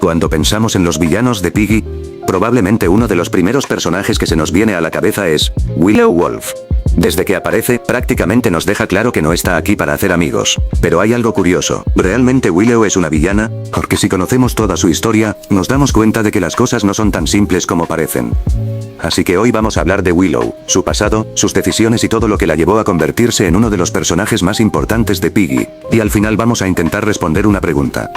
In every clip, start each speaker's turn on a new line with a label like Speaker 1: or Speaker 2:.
Speaker 1: Cuando pensamos en los villanos de Piggy, probablemente uno de los primeros personajes que se nos viene a la cabeza es Willow Wolf. Desde que aparece, prácticamente nos deja claro que no está aquí para hacer amigos. Pero hay algo curioso, ¿realmente Willow es una villana? Porque si conocemos toda su historia, nos damos cuenta de que las cosas no son tan simples como parecen. Así que hoy vamos a hablar de Willow, su pasado, sus decisiones y todo lo que la llevó a convertirse en uno de los personajes más importantes de Piggy. Y al final vamos a intentar responder una pregunta.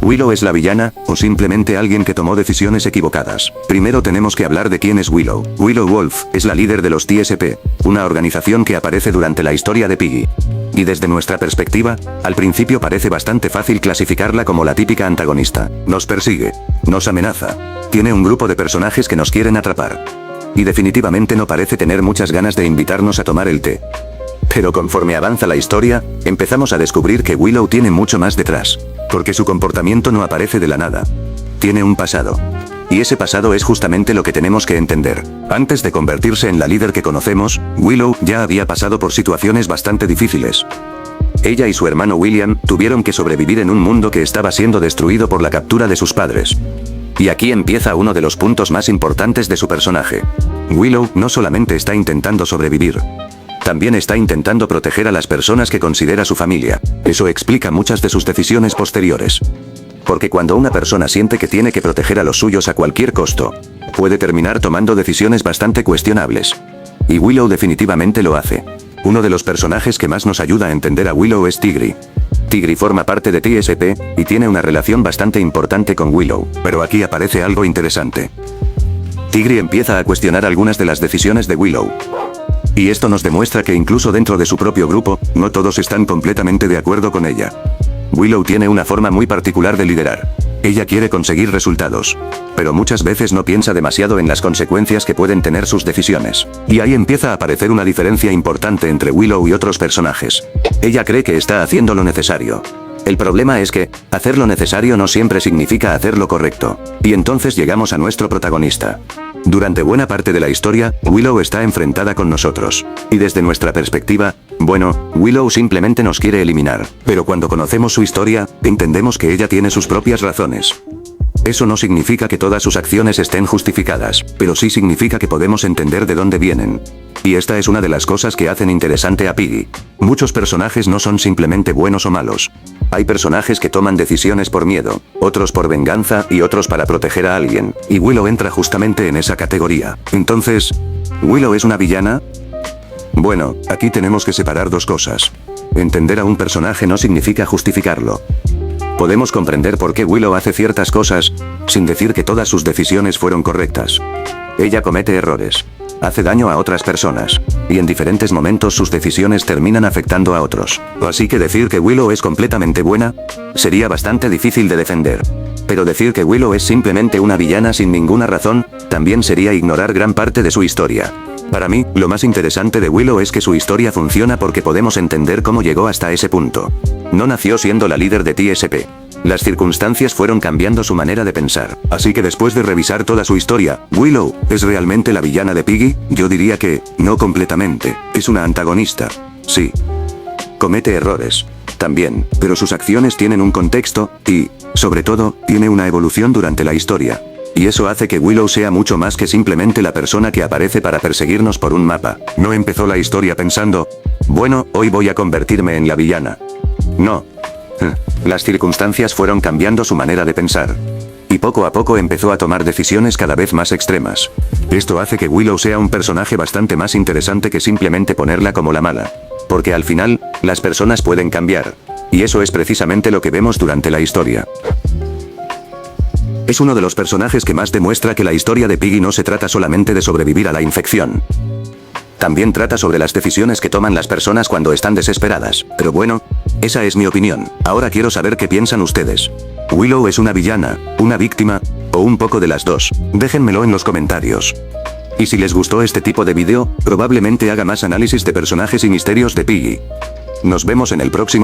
Speaker 1: ¿Willow es la villana, o simplemente alguien que tomó decisiones equivocadas? Primero tenemos que hablar de quién es Willow. Willow Wolf es la líder de los TSP, una organización que aparece durante la historia de Piggy. Y desde nuestra perspectiva, al principio parece bastante fácil clasificarla como la típica antagonista. Nos persigue, nos amenaza, tiene un grupo de personajes que nos quieren atrapar. Y definitivamente no parece tener muchas ganas de invitarnos a tomar el té. Pero conforme avanza la historia, empezamos a descubrir que Willow tiene mucho más detrás. Porque su comportamiento no aparece de la nada. Tiene un pasado. Y ese pasado es justamente lo que tenemos que entender. Antes de convertirse en la líder que conocemos, Willow ya había pasado por situaciones bastante difíciles. Ella y su hermano William tuvieron que sobrevivir en un mundo que estaba siendo destruido por la captura de sus padres. Y aquí empieza uno de los puntos más importantes de su personaje. Willow no solamente está intentando sobrevivir. También está intentando proteger a las personas que considera su familia. Eso explica muchas de sus decisiones posteriores. Porque cuando una persona siente que tiene que proteger a los suyos a cualquier costo, puede terminar tomando decisiones bastante cuestionables. Y Willow definitivamente lo hace. Uno de los personajes que más nos ayuda a entender a Willow es Tigri. Tigri forma parte de TSP, y tiene una relación bastante importante con Willow. Pero aquí aparece algo interesante. Tigri empieza a cuestionar algunas de las decisiones de Willow. Y esto nos demuestra que incluso dentro de su propio grupo, no todos están completamente de acuerdo con ella. Willow tiene una forma muy particular de liderar. Ella quiere conseguir resultados. Pero muchas veces no piensa demasiado en las consecuencias que pueden tener sus decisiones. Y ahí empieza a aparecer una diferencia importante entre Willow y otros personajes. Ella cree que está haciendo lo necesario. El problema es que, hacer lo necesario no siempre significa hacer lo correcto. Y entonces llegamos a nuestro protagonista. Durante buena parte de la historia, Willow está enfrentada con nosotros. Y desde nuestra perspectiva, bueno, Willow simplemente nos quiere eliminar. Pero cuando conocemos su historia, entendemos que ella tiene sus propias razones. Eso no significa que todas sus acciones estén justificadas, pero sí significa que podemos entender de dónde vienen. Y esta es una de las cosas que hacen interesante a Piggy. Muchos personajes no son simplemente buenos o malos. Hay personajes que toman decisiones por miedo, otros por venganza y otros para proteger a alguien, y Willow entra justamente en esa categoría. Entonces, ¿Willow es una villana? Bueno, aquí tenemos que separar dos cosas. Entender a un personaje no significa justificarlo. Podemos comprender por qué Willow hace ciertas cosas, sin decir que todas sus decisiones fueron correctas. Ella comete errores. Hace daño a otras personas. Y en diferentes momentos sus decisiones terminan afectando a otros. Así que decir que Willow es completamente buena, sería bastante difícil de defender. Pero decir que Willow es simplemente una villana sin ninguna razón, también sería ignorar gran parte de su historia. Para mí, lo más interesante de Willow es que su historia funciona porque podemos entender cómo llegó hasta ese punto. No nació siendo la líder de TSP. Las circunstancias fueron cambiando su manera de pensar. Así que después de revisar toda su historia, ¿Willow es realmente la villana de Piggy? Yo diría que, no completamente. Es una antagonista. Sí. Comete errores. También, pero sus acciones tienen un contexto, y, sobre todo, tiene una evolución durante la historia. Y eso hace que Willow sea mucho más que simplemente la persona que aparece para perseguirnos por un mapa. No empezó la historia pensando, bueno, hoy voy a convertirme en la villana. No. Las circunstancias fueron cambiando su manera de pensar. Y poco a poco empezó a tomar decisiones cada vez más extremas. Esto hace que Willow sea un personaje bastante más interesante que simplemente ponerla como la mala. Porque al final, las personas pueden cambiar. Y eso es precisamente lo que vemos durante la historia. Es uno de los personajes que más demuestra que la historia de Piggy no se trata solamente de sobrevivir a la infección. También trata sobre las decisiones que toman las personas cuando están desesperadas. Pero bueno, esa es mi opinión. Ahora quiero saber qué piensan ustedes. ¿Willow es una villana, una víctima, o un poco de las dos? Déjenmelo en los comentarios. Y si les gustó este tipo de video, probablemente haga más análisis de personajes y misterios de Piggy. Nos vemos en el próximo